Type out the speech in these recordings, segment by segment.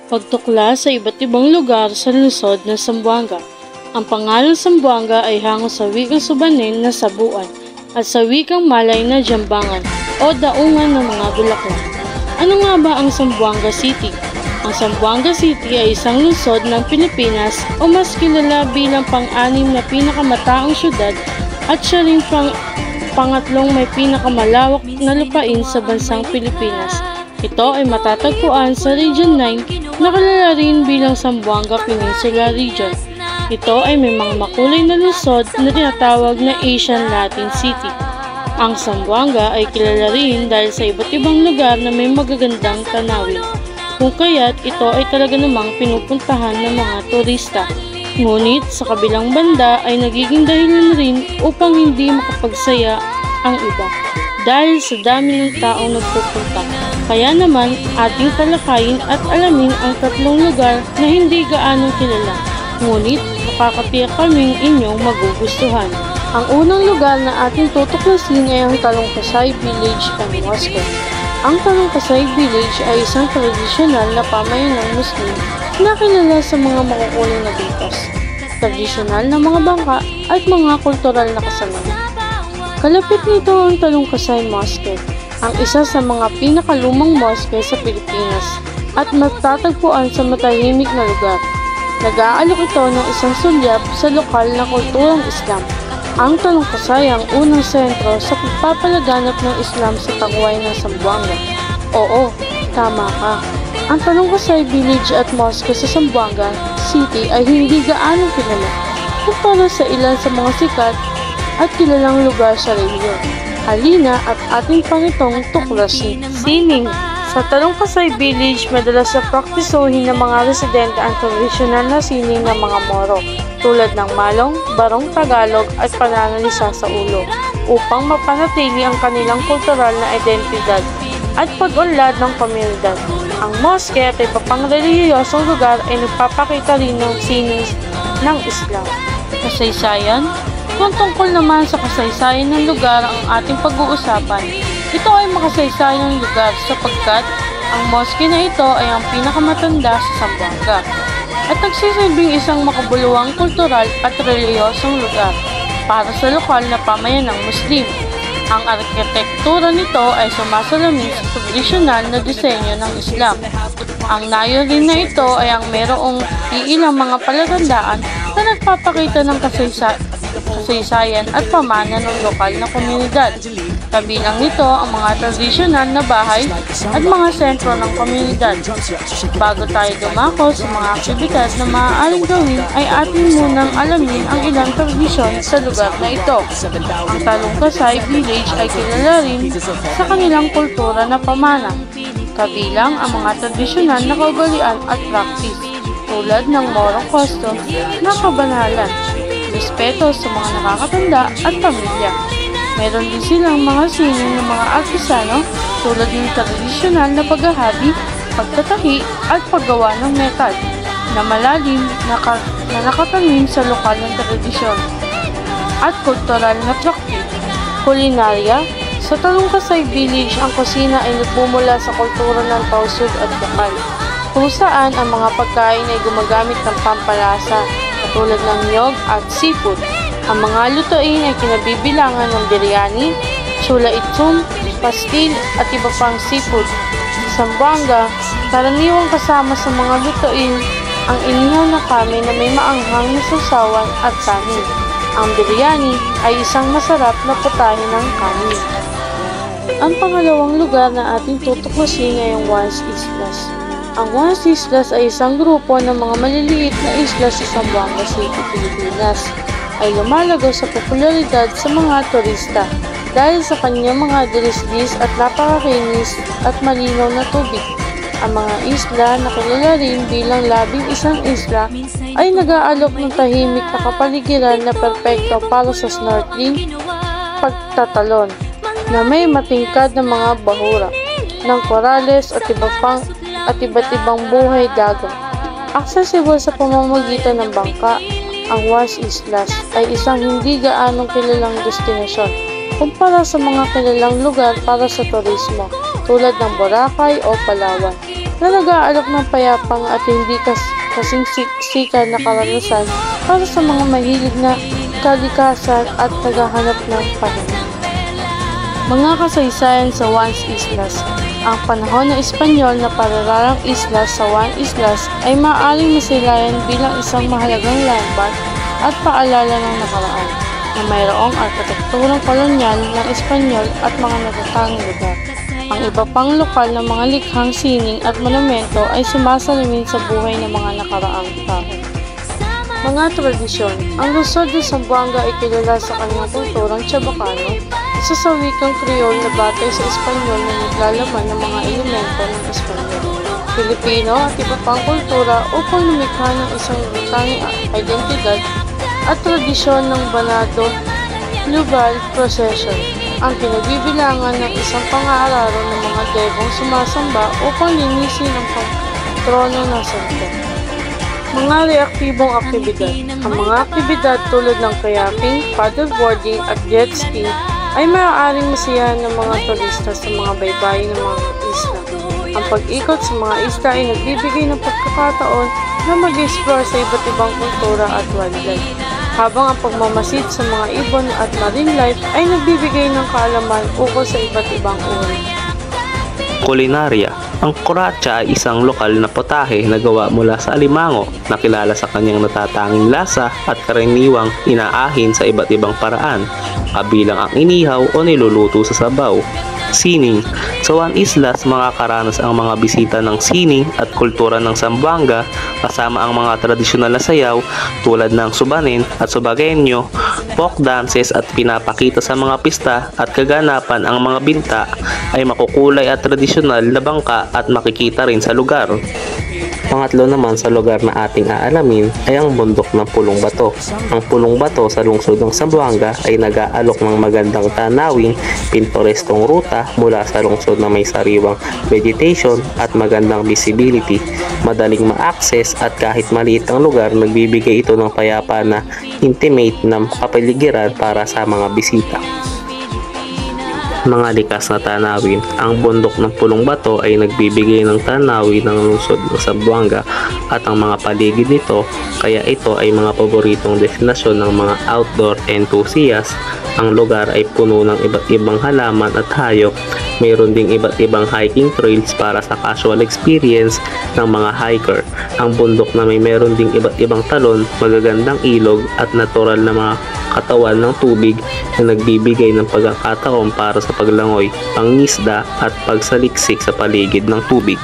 Pagtukla sa iba't ibang lugar sa lungsod ng Zamboanga. Ang pangalan Zamboanga ay hango sa wikang Subanen na sabuan at sa wikang Malay na jambangan o daungan ng mga bulaklak. Ano nga ba ang Zamboanga City? Ang Zamboanga City ay isang lungsod ng Pilipinas o mas kilala bilang pang-anim na pinakamataong syudad at siya rin pangatlong may pinakamalawak na lupain sa bansang Pilipinas. Ito ay matatagpuan sa Region 9 na kilala rin bilang Zamboanga Peninsula Region. Ito ay may mga makulay na lungsod na tinatawag na Asian Latin City. Ang Zamboanga ay kilala rin dahil sa iba't ibang lugar na may magagandang tanawin. Kung kaya't ito ay talaga namang pinupuntahan ng mga turista. Ngunit sa kabilang banda ay nagiging dahilan rin upang hindi makapagsaya ang iba dahil sa dami ng taong nagpupunta. Kaya naman ating talakayin at alamin ang tatlong lugar na hindi gaanong kilala. Ngunit makakatiyak kaming inyong magugustuhan. Ang unang lugar na ating tutuklasin ay ang Talongkasay Village and Mosque. Ang Talongkasay Village ay isang tradisyonal na pamayanan ng Muslim na kilala sa mga makukuling na bitas, tradisyonal na mga bangka at mga kultural na kasanayan. Kalapit nito ang Talongkasay Mosque, ang isa sa mga pinakalumang mosque sa Pilipinas at matatagpuan sa matahimik na lugar. Nag-aalok ito ng isang sulyap sa lokal na kulturang Islam. Ang Talongkasay ang unang sentro sa pagpapalaganap ng Islam sa tangway ng Zamboanga. Oo, tama ka. Ang Talongkasay Village at Mosque sa Zamboanga City ay hindi gaanong kilala kumpara sa ilan sa mga sikat at kilalang lugar sa rehiyon. Halina at ating panitong tuklasin. Sining. Sa Talongkasay Village, madalas na praktisuhin ng mga residente ang tradisyonal na sining ng mga Moro, tulad ng malong, barong Tagalog at pananalisa sa ulo, upang mapanatili ang kanilang kultural na identidad at pag-unlad ng komunidad. Ang mosque at iba pang relihiyosong lugar ay nagpapakita rin ng sining ng Islam. Kasaysayan. Kung tungkol naman sa kasaysayan ng lugar ang ating pag-uusapan, ito ay makasaysayang lugar sapagkat ang mosque na ito ay ang pinakamatanda sa Zamboanga at nagsisilbing isang makabuluhang kultural at relihiyosong lugar para sa lokal na pamayanang Muslim. Ang arkitektura nito ay sumasalamin sa tradisyonal na disenyo ng Islam. Ang nayorin na ito ay ang mayroong iilang mga palatandaan na nagpapakita ng kasaysayan at pamana ng lokal na komunidad. Kabilang nito ang mga tradisyonal na bahay at mga sentro ng komunidad. Bago tayo dumako sa mga aktibidad na maaaring gawin ay ating munang alamin ang ilang tradisyon sa lugar na ito. Ang Talongkasay Village ay kilala rin sa kanilang kultura na pamana. Kabilang ang mga tradisyonal na kaugalian at practice tulad ng Morong custom na kabanalan, respeto sa mga nakakatanda at pamilya. Meron din silang mga sining ng mga artisano tulad ng tradisyonal na paghahabi, pagtatahi at paggawa ng metal na malalim na nakatanim sa lokal ng tradisyon at kultural na praktik. Kulinarya. Sa Talongkasay Village, ang kusina ay nagmumula sa kultura ng Tausug at Bukal, kung saan ang mga pagkain ay gumagamit ng pampalasa katulad ng niyog at seafood. Ang mga lutuin ay kinabibilangan ng biryani, chula itsum, pastil at iba pang seafood. Sa Zamboanga, karaniwang kasama sa mga lutuin ang inihaw na kami na may maanghang na sausawan at kanin. Ang biryani ay isang masarap na putahe ng kanin. Ang pangalawang lugar na ating tutuklasin ay ang Juan's Islas. Ang Juan's Islas ay isang grupo ng mga maliliit na isla sa Zamboanga City, Pilipinas. Ay lumalagaw sa popularidad sa mga turista dahil sa kanyang mga dilis-dis at napakakinis at malinaw na tubig. Ang mga isla na kilala rin bilang labing-isang isla ay nag-aalok ng tahimik na kapaligiran na perpekto para sa snorkeling, pagtatalon, na may matingkad na mga bahura ng korales at iba't ibang buhay dagat. Accessible sa pamamagitan ng bangka, ang Juan's Islas ay isang hindi gaanong kilalang destinasyon kumpara sa mga kilalang lugar para sa turismo tulad ng Boracay o Palawan. na nag-aalok ng payapang at hindi kasing siksika na karanasan para sa mga mahilig na kalikasan at naghahanap ng pahinga. Mga kasaysayan sa Juan Islas. Ang panahon ng Espanyol na parararang islas sa Juan Islas ay maaaring masilayan bilang isang mahalagang landmark at paalala ng nakaraan na mayroong arkitekturang kolonyal ng Espanyol at mga natatanging lugar. Ang iba pang lokal na mga likhang sining at monumento ay sumasalamin sa buhay ng mga nakaraang tao. Mga tradisyon. Ang lungsod ng Zamboanga ay kilala sa kanyang kulturang Chabacano, isa sa wikang Creole na batay sa Espanyol na naglalaman ng mga elemento ng Espanyol, Pilipino at iba pang kultura upang lumikha ng isang tanging identidad at tradisyon ng Banado Global Procession, ang kinabibilangan ng isang pang-aararo ng mga debong sumasamba upang linisin ang trono ng santo. Mga reaktibong aktibidad. Ang mga aktibidad tulad ng kayaking, paddleboarding at jet ski ay maaaring masiyahan ng mga turista sa mga baybayin ng mga isla. Ang pag-ikot sa mga isla ay nagbibigay ng pagkakataon na mag-explore sa iba't ibang kultura at wildlife, habang ang pagmamasid sa mga ibon at marine life ay nagbibigay ng kaalaman ukol sa iba't ibang uri. Kulinarya. Ang kuratsa ay isang lokal na potahe na gawa mula sa alimango na kilala sa kanyang natatanging lasa at karaniwang inaahin sa iba't ibang paraan, kabilang ang inihaw o niluluto sa sabaw. Sining. Sa Juan Islas, makakaranas ang mga bisita ng sining at kultura ng Zamboanga kasama ang mga tradisyonal na sayaw tulad ng subanen at subagenyo, folk dances at pinapakita sa mga pista at kaganapan. Ang mga binta ay makukulay at tradisyonal na bangka at makikita rin sa lugar. Pangatlo naman sa lugar na ating aalamin ay ang bundok ng Pulong Bato. Ang Pulong Bato sa lungsod ng Zamboanga ay nag-aalok ng magandang tanawing pintoreskong ruta mula sa lungsod na may sariwang vegetation at magandang visibility. Madaling ma-access at kahit maliit ang lugar, nagbibigay ito ng payapa na intimate na kapaligiran para sa mga bisita. Mga likas na tanawin. Ang bundok ng Pulong Bato ay nagbibigay ng tanawin ng lungsod ng Zamboanga at ang mga paligid nito, kaya ito ay mga paboritong destinasyon ng mga outdoor enthusiasts. Ang lugar ay puno ng iba't ibang halaman at hayop. Mayroon ding iba't ibang hiking trails para sa casual experience ng mga hiker. Ang bundok na meron ding iba't ibang talon, magagandang ilog at natural na mga katawan ng tubig na nagbibigay ng pagkakataon para sa paglangoy, pangisda at pagsaliksik sa paligid ng tubig.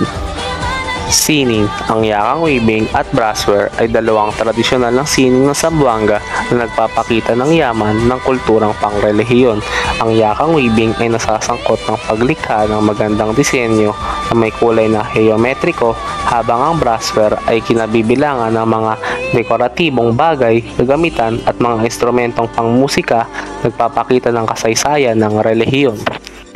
Sining. Ang yakang weaving at brassware ay dalawang tradisyonal ng sining ng Zamboanga na nagpapakita ng yaman ng kulturang pangrelihiyon. Ang yakang weaving ay nasasangkot ng paglikha ng magandang disenyo na may kulay na geometriko, habang ang brassware ay kinabibilangan ng mga dekoratibong bagay, gagamitan at mga instrumentong pangmusika nagpapakita ng kasaysayan ng relihiyon.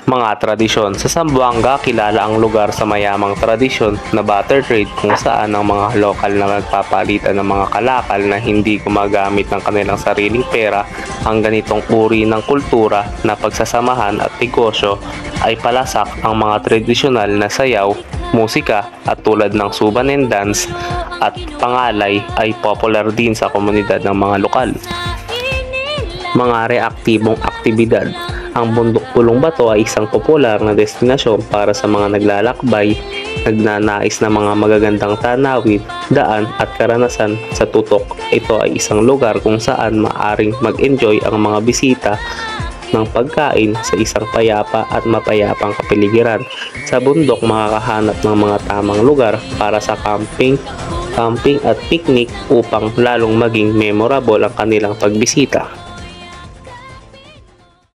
Mga tradisyon. Sa Zamboanga, kilala ang lugar sa mayamang tradisyon na barter trade kung saan ang mga lokal na nagpapalitan ng mga kalakal na hindi gumagamit ng kanilang sariling pera. Ang ganitong uri ng kultura na pagsasamahan at negosyo ay palasak ang mga tradisyonal na sayaw, musika at tulad ng subanen dance at pangalay ay popular din sa komunidad ng mga lokal. Mga reaktibong aktibidad. Ang bundok Pulong Bato ay isang popular na destinasyon para sa mga naglalakbay, nagnanais na mga magagandang tanawin, daan at karanasan sa tutok. Ito ay isang lugar kung saan maaring mag-enjoy ang mga bisita ng pagkain sa isang payapa at mapayapang kapaligiran. Sa bundok, makakahanap ng mga tamang lugar para sa camping at picnic upang lalong maging memorable ang kanilang pagbisita.